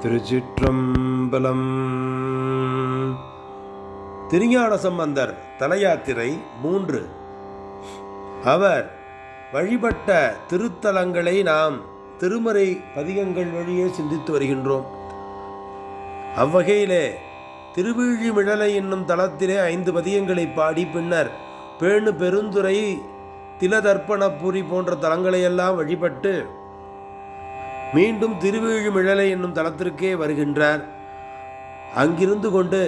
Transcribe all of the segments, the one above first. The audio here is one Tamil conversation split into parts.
திருச்சிற்றம்பலம். திருஞான சம்பந்தர் தலயாத்திரை 3. அவர் வழிபட்ட திருத்தலங்களை நாம் திருமறை பதிகங்கள் வழியே சிந்தித்து வருகின்றோம். அவ்வகையிலே திருவிழிமிழலை என்னும் தலத்திலே 5 பதிகங்களை பாடி பின்னர் பேணு பெருந்துறை திலதர்ப்பணபுரி போன்ற தலங்களையெல்லாம் வழிபட்டு மீண்டும் திருவிழிமிழலை என்னும் தலத்திற்கே வருகின்றார். அங்கிருந்து கொண்டு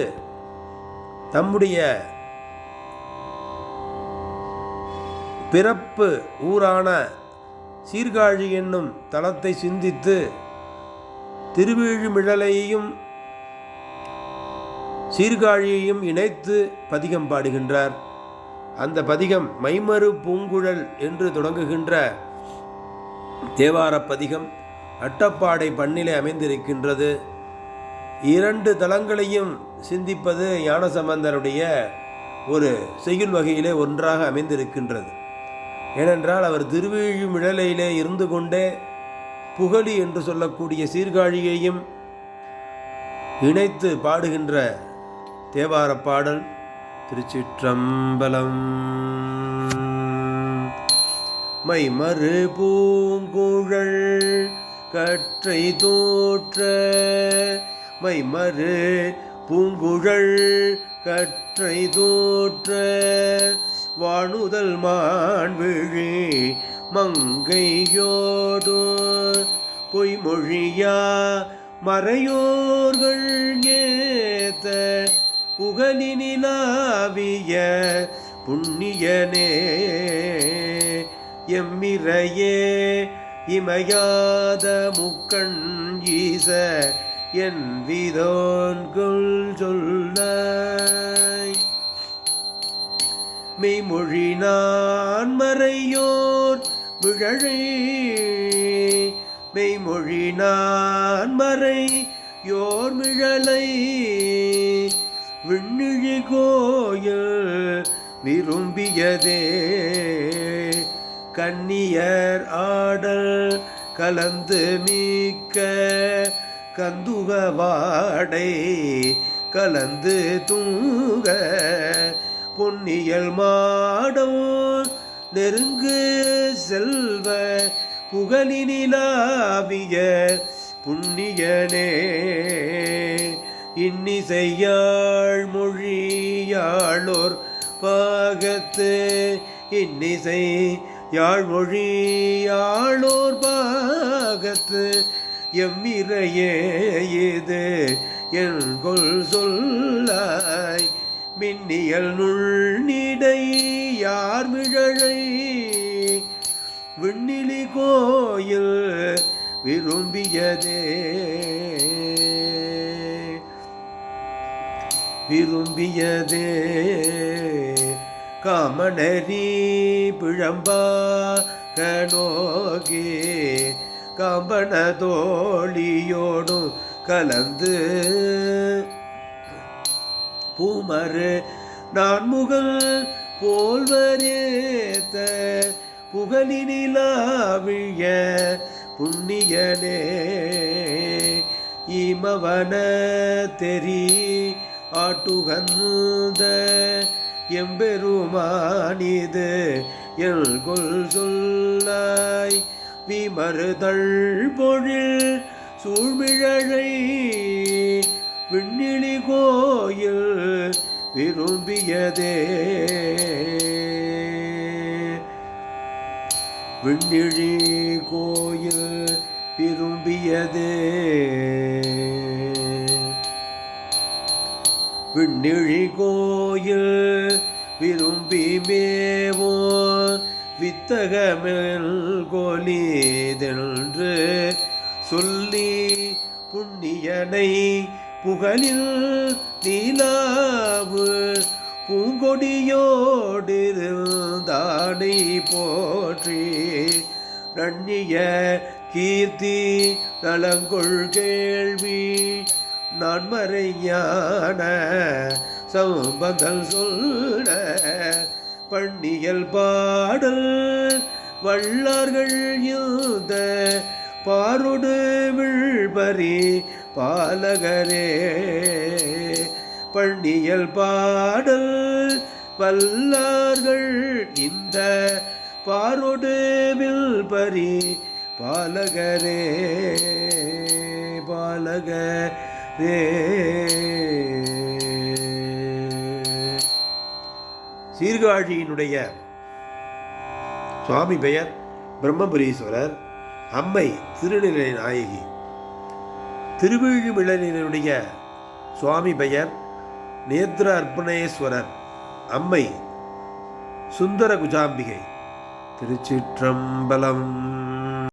தம்முடைய பிறப்பு ஊரான சீர்காழி என்னும் தலத்தை சிந்தித்து திருவிழிமிழலையையும் சீர்காழியையும் இணைத்து பதிகம் பாடுகின்றார். அந்த பதிகம் மைமறு பூங்குழல் என்று தொடங்குகின்ற தேவார பதிகம் அட்டப்பாடை பண்ணிலே அமைந்திருக்கின்றது. 2 தலங்களையும் சிந்திப்பது ஞானசம்பந்தருடைய ஒரு செய்யுள் வகையிலே ஒன்றாக அமைந்திருக்கின்றது. ஏனென்றால் அவர் திருவிழிமிழலையிலே இருந்து கொண்டே புகழி என்று சொல்லக்கூடிய சீர்காழியையும் இணைத்து பாடுகின்ற தேவார பாடல். திருச்சிற்றம்பலம். மைமறு பூங்குழல் கற்றை தோற்ற மைமறு பூங்குழல் கற்றை தோற்ற வாணுதல் மான்விழி மங்கையோடு பொய்மொழியா மறையோர்கள் ஏத்த புகழினிலாவிய புண்ணியனே எம்மிரையே இமையாத முக்கண் ஈச என் விதோன்குள் சொல்ல மெய்மொழி நான் மறையோர் விழழை மெய்மொழி நான் மறையோர் மிழலை விண்ணிழி கோயில் விரும்பியதே கன்னியர் ஆடல் கலந்து மீக்க கந்துக வாடை கலந்து தூங்க பொன்னியல் மாடம் நெருங்கு செல்வ புகழினிலாவிய புண்ணியனே இன்னிசையாழ் மொழியாளோர் பாகத்து இன்னிசை யாழ்மொழியாளோர் பாகத்து எம்மிரையே இது என்கொள் சொல்லாய் மின்னியல் நுண்ணிடை யார் மிழழை விண்ணிலி கோயில் விரும்பியதே விரும்பியதே காமணரி பிழம்பா கனோகே காம்பன தோழியோடும் கலந்து பூமரு நான்முகல் போல்வரேத்த புகழினிலாவிய புண்ணியனே இமவன தெரி ஆட்டுகந்த எம்பெருமானிது எல்கொள் சொல்லாய் விமறுதள் பொழில் சூழ்மிழழை விண்ணிலி கோயில் விரும்பியதே விண்ணிழி கோயில் விரும்பியதே விண்ணிழி கோயில் விரும்பி மேவோ வித்தகமில் கோலிதென்று சொல்லி புண்ணியனை புகழில் நீலாவு பூங்கொடியோடிருந்தானை போற்றி நன்னிய கீர்த்தி நலங்கொள் கேள்வி நான் மறையான சம்பந்தல் சொல்ல பண்ணியல் பாடல் வல்லார்கள் யுத பாரொடு விழ்பரி பாலகரே பண்ணியல் பாடல் வல்லார்கள் இந்த பாரொடு வில்பரி பாலகரே பாலகரே. சீர்காழியினுடைய சுவாமி பெயர் பிரம்மபுரீஸ்வரர், அம்மை திருநிலை நாயகி. திருவிழிமிழலினுடைய சுவாமி பெயர் நேத்ர அர்ப்பணேஸ்வரர், அம்மை சுந்தர குஜாம்பிகை. திருச்சிற்றம்பலம்.